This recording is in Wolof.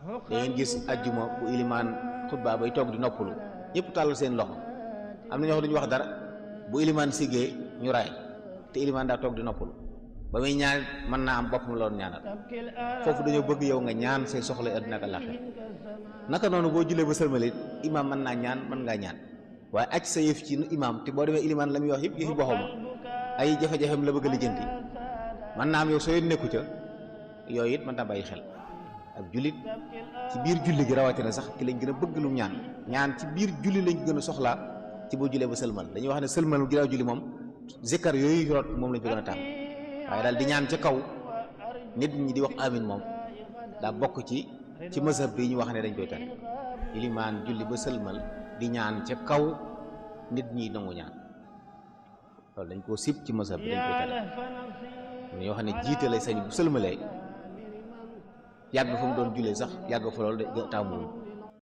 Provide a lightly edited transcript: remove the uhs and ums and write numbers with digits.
da ngeen gis ajjuma bu ilimaan xutba bay toog di noppalu ñëpp tàllal seen loxo am na ñoo xam duñu wax dara bu ilimaan siggee ñu raay te ilimaan daa toog di noppalu ba muy ñaan mën naa am boppam la doon ñaanal foofu dañoo bëgg yow nga ñaan say soxla àddina ak àllaaxira naka noonu boo jullee ba sëlmalit imaam mën naa ñaan mën ngaa ñaan waaye aj sa yëf ci imaam te boo demee ilimaan la muy wax yëpp yëfi boppam ay jafe-jafem la bëgg a lijjanti mën naa am yow soo nekku ca yooyu it mën naa bàyyi xel ak jullit ci biir julli gi rawatina sax ki lañ gën a bëgg lu ñaan ñaan ci biir julli lañ gën a soxlaa ci boo jullee ba sëlmal dañuy wax ne sëlmal ginnaaw julli moom zikkar yooyu rot moom lañ fi gën a tàmm waaye daal di ñaan ca kaw nit ñi di wax amin moom daa bokk ci mazhab bi ñu wax ne dañ koy tere ilimaan julli ba sëlmal di ñaan ca kaw nit ñi nangu ñaan loolu dañ koo sib ci mazhab bi dañ koy tere ñoo xam ne jiite lay sañ bu sëlmalee yàgg fa mu doon jullee sax yàgg fa loolu de taamuwuñ